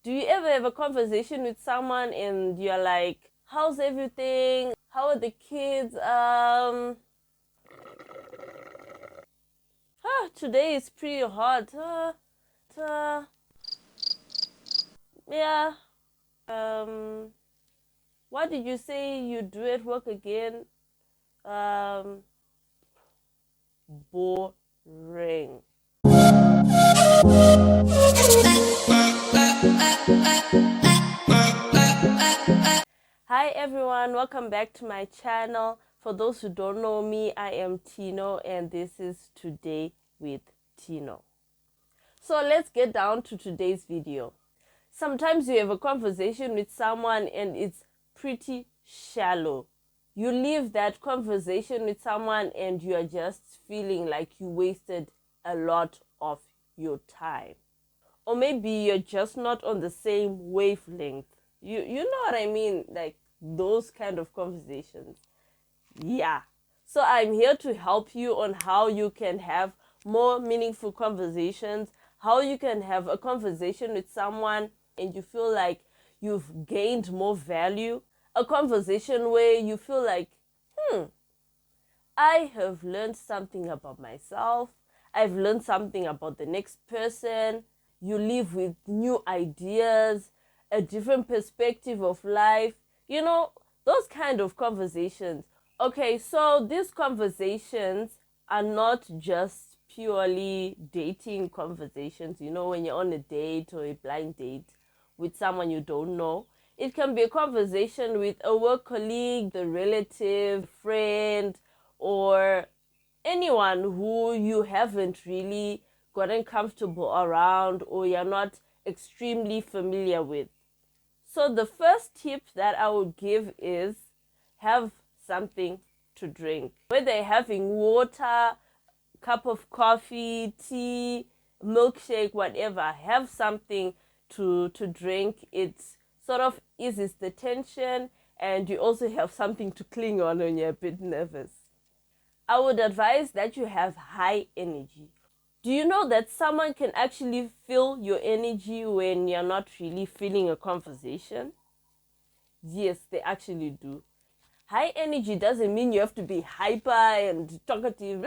Do you ever have a conversation with someone and you're like, how's everything? How are the kids? Today is pretty hot. Yeah. What did you say you do at work again? Boring. Hi everyone, welcome back to my channel. For those who don't know me, I am Tino and this is Today with Tino. So let's get down to today's video. Sometimes you have a conversation with someone and it's pretty shallow. You leave that conversation with someone and you are just feeling like you wasted a lot of your time. Or maybe you're just not on the same wavelength. You know what I mean? Like those kind of conversations. Yeah. So I'm here to help you on how you can have more meaningful conversations, how you can have a conversation with someone and you feel like you've gained more value, a conversation where you feel like, I have learned something about myself, I've learned something about the next person. You live with new ideas, a different perspective of life, those kind of conversations. Okay, so these conversations are not just purely dating conversations, when you're on a date or a blind date with someone you don't know. It can be a conversation with a work colleague, a relative, friend, or anyone who you haven't really gotten comfortable around or you're not extremely familiar with. So the first tip that I would give is have something to drink. Whether you're having water, cup of coffee, tea, milkshake, whatever, have something to drink. It sort of eases the tension and you also have something to cling on when you're a bit nervous. I would advise that you have high energy. Do you know that someone can actually feel your energy when you're not really feeling a conversation? Yes, they actually do. High energy doesn't mean you have to be hyper and talkative.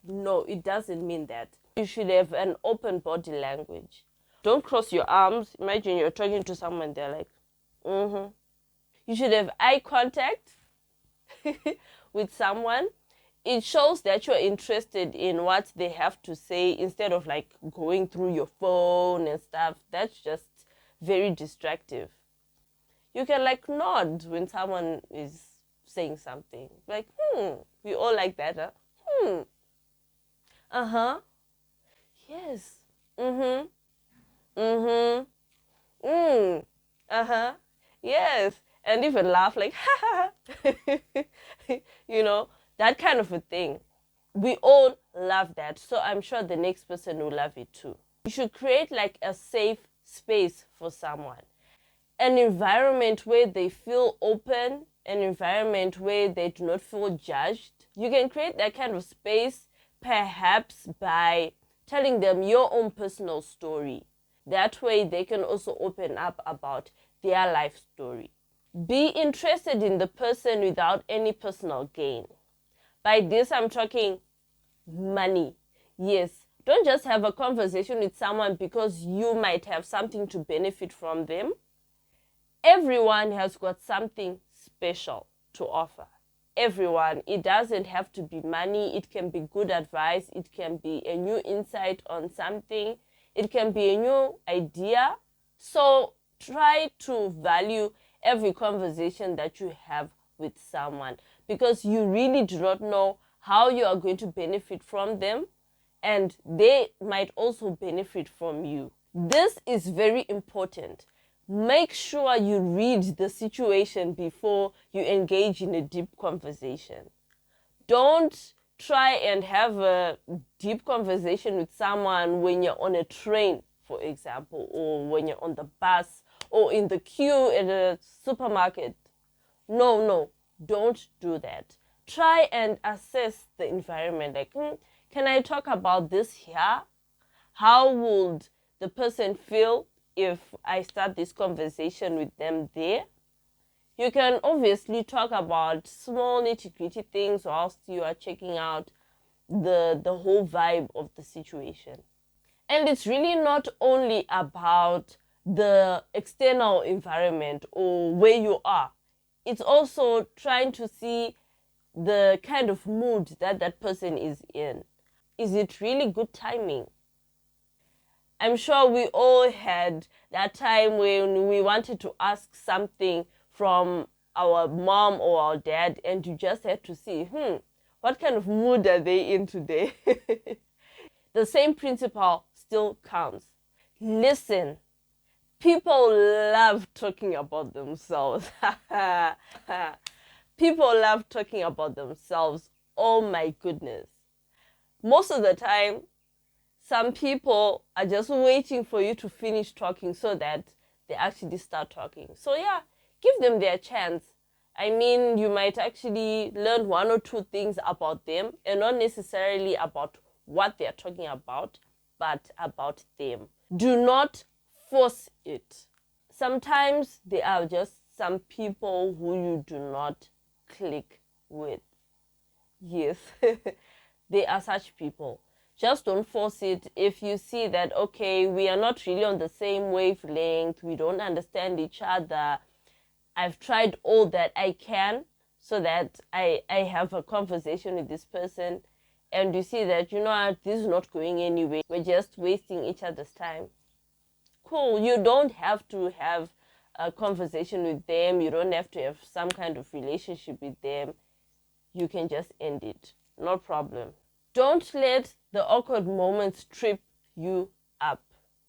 No, it doesn't mean that. You should have an open body language. Don't cross your arms. Imagine you're talking to someone, they're like, You should have eye contact with someone. It shows that you're interested in what they have to say instead of like going through your phone and stuff. That's just very distractive. You can like nod when someone is saying something. Like, we all like that, huh? Uh-huh. Yes. Mm-hmm. Mm-hmm. Uh-huh. Yes. And even laugh like, ha ha. That kind of a thing. We all love that. So I'm sure the next person will love it too. You should create like a safe space for someone. An environment where they feel open, an environment where they do not feel judged. You can create that kind of space perhaps by telling them your own personal story. That way they can also open up about their life story. Be interested in the person without any personal gain. By this, I'm talking money. Yes, don't just have a conversation with someone because you might have something to benefit from them. Everyone has got something special to offer. Everyone. It doesn't have to be money. It can be good advice. It can be a new insight on something. It can be a new idea. So try to value every conversation that you have with someone because you really do not know how you are going to benefit from them and they might also benefit from you. This is very important. Make sure you read the situation before you engage in a deep conversation. Don't try and have a deep conversation with someone when you're on a train, for example, or when you're on the bus or in the queue at a supermarket. No, don't do that. Try and assess the environment. Like, can I talk about this here? How would the person feel if I start this conversation with them there. You can obviously talk about small nitty-gritty things whilst you are checking out the whole vibe of the situation. And it's really not only about the external environment or where you are. It's also trying to see the kind of mood that that person is in. Is it really good timing? I'm sure we all had that time when we wanted to ask something from our mom or our dad, and you just had to see, what kind of mood are they in today? The same principle still counts. Listen. People love talking about themselves. People love talking about themselves. Oh my goodness. Most of the time, some people are just waiting for you to finish talking so that they actually start talking. So yeah, give them their chance. I mean, you might actually learn one or two things about them, and not necessarily about what they're talking about, but about them. Do not force it. Sometimes there are just some people who you do not click with. Yes, there are such people. Just don't force it. If you see that, okay, we are not really on the same wavelength, we don't understand each other, I've tried all that I can so that I have a conversation with this person, and you see that, you know what, this is not going anywhere, we're just wasting each other's time. Cool, you don't have to have a conversation with them, you don't have to have some kind of relationship with them. You can just end it, no problem. Don't let the awkward moments trip you up.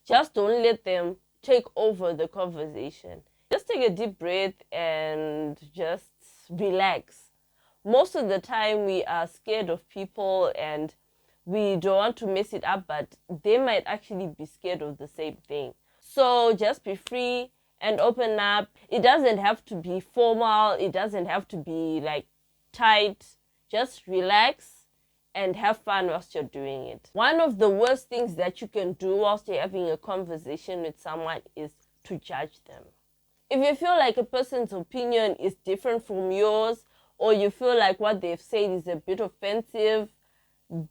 Just don't let them take over the conversation. Just take a deep breath and just relax. Most of the time we are scared of people and we don't want to mess it up, but they might actually be scared of the same thing. So just be free and open up. It doesn't have to be formal. It doesn't have to be like tight. Just relax and have fun whilst you're doing it. One of the worst things that you can do whilst you're having a conversation with someone is to judge them. If you feel like a person's opinion is different from yours, or you feel like what they've said is a bit offensive,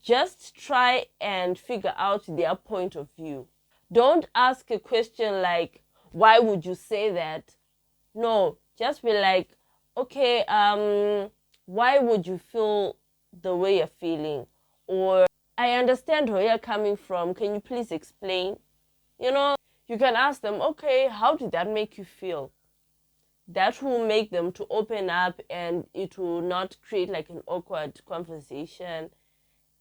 just try and figure out their point of view. Don't ask a question like, why would you say that? No, just be like, okay, why would you feel the way you're feeling? Or, I understand where you're coming from. Can you please explain? You know, you can ask them, okay, how did that make you feel? That will make them to open up, and it will not create like an awkward conversation.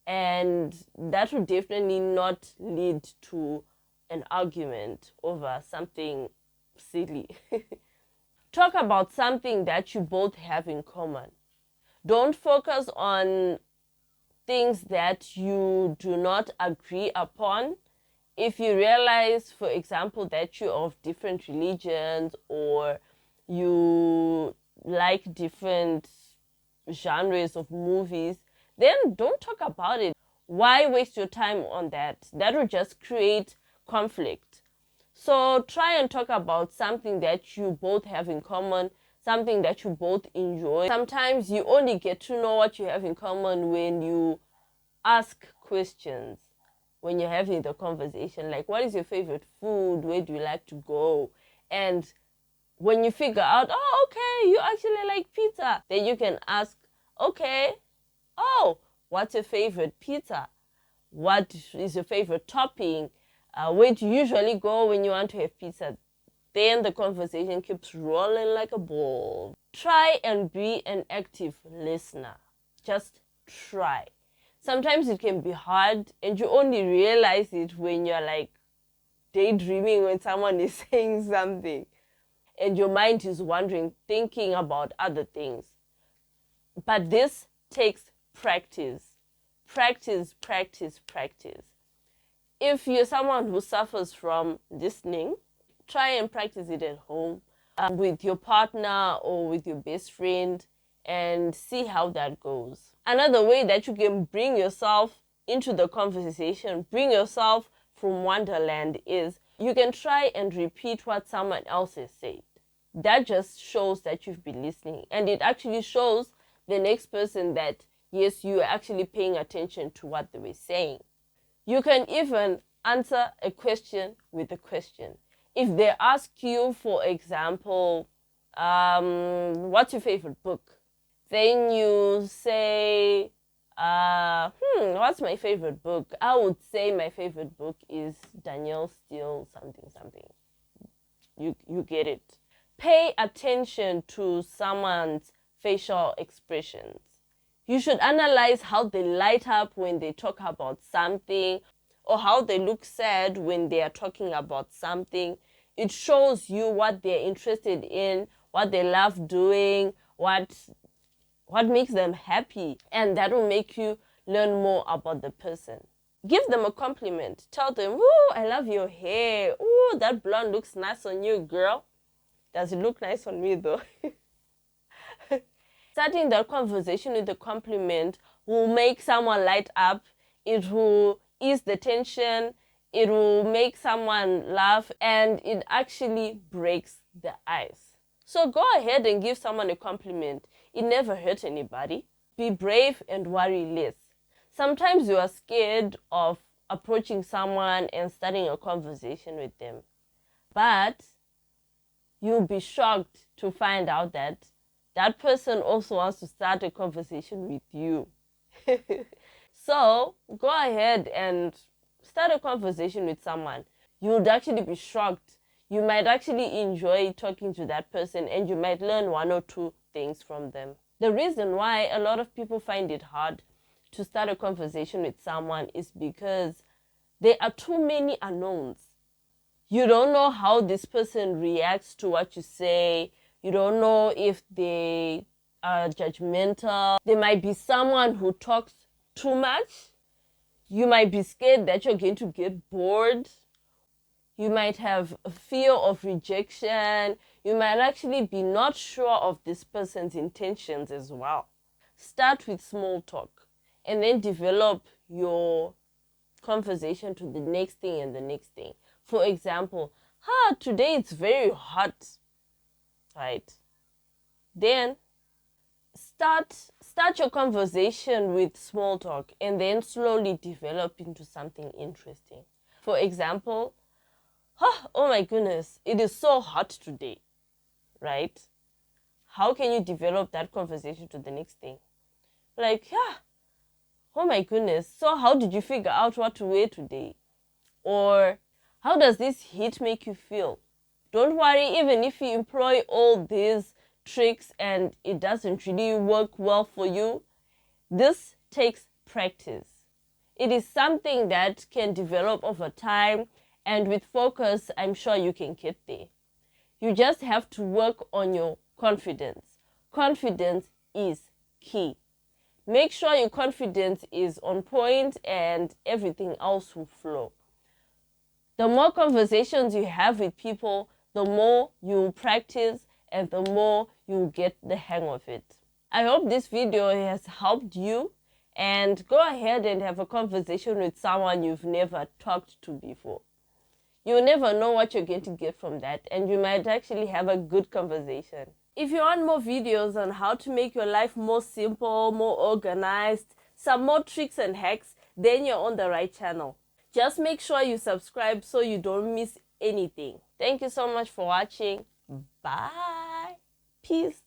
And that will definitely not lead to an argument over something silly. Talk about something that you both have in common. Don't focus on things that you do not agree upon. If you realize, for example, that you're of different religions, or you like different genres of movies, then don't talk about it. Why waste your time on that? That will just create conflict. So try and talk about something that you both have in common, something that you both enjoy. Sometimes you only get to know what you have in common when you ask questions, when you're having the conversation, like, what is your favorite food? Where do you like to go? And when you figure out, oh, okay, you actually like pizza, then you can ask, okay, oh, what's your favorite pizza? What is your favorite topping? Where do you usually go when you want to have pizza? Then the conversation keeps rolling like a ball. Try and be an active listener. Just try. Sometimes it can be hard, and you only realize it when you're like daydreaming, when someone is saying something and your mind is wandering, thinking about other things. But this takes practice. Practice, practice, practice. If you're someone who suffers from listening, try and practice it at home with your partner or with your best friend, and see how that goes. Another way that you can bring yourself into the conversation, bring yourself from Wonderland, is You can try and repeat what someone else has said. That just shows that you've been listening, and it actually shows the next person that yes, you are actually paying attention to what they were saying. You can even answer a question with a question. If they ask you, for example, what's your favorite book? Then you say, what's my favorite book? I would say my favorite book is Danielle Steele something something. You get it. Pay attention to someone's facial expressions. You should analyze how they light up when they talk about something, or how they look sad when they are talking about something. It shows you what they're interested in, what they love doing, what makes them happy, and that will make you learn more about the person. Give them a compliment. Tell them, "Ooh, I love your hair. Ooh, that blonde looks nice on you, girl." Does it look nice on me though? Starting that conversation with a compliment will make someone light up. It will ease the tension. It will make someone laugh, and it actually breaks the ice. So go ahead and give someone a compliment. It never hurts anybody. Be brave and worry less. Sometimes you are scared of approaching someone and starting a conversation with them. But you'll be shocked to find out that that person also wants to start a conversation with you. So go ahead and start a conversation with someone. You would actually be shocked. You might actually enjoy talking to that person, and you might learn one or two things from them. The reason why a lot of people find it hard to start a conversation with someone is because there are too many unknowns. You don't know how this person reacts to what you say. You don't know if they are judgmental. There might be someone who talks too much. You might be scared that you're going to get bored. You might have a fear of rejection. You might actually be not sure of this person's intentions as well. Start with small talk and then develop your conversation to the next thing and the next thing. For example, today it's very hot, right? Then start your conversation with small talk and then slowly develop into something interesting. For example, oh my goodness, it is so hot today, right? How can you develop that conversation to the next thing? Like, oh my goodness, so how did you figure out what to wear today? Or how does this heat make you feel? Don't worry, even if you employ all these tricks and it doesn't really work well for you, this takes practice. It is something that can develop over time, and with focus, I'm sure you can get there. You just have to work on your confidence. Confidence is key. Make sure your confidence is on point and everything else will flow. The more conversations you have with people, the more you practice and the more you get the hang of it. I hope this video has helped you, and go ahead and have a conversation with someone you've never talked to before. You'll never know what you're going to get from that, and you might actually have a good conversation. If you want more videos on how to make your life more simple, more organized, some more tricks and hacks, then you're on the right channel. Just make sure you subscribe so you don't miss anything. Thank you so much for watching. Bye. Peace.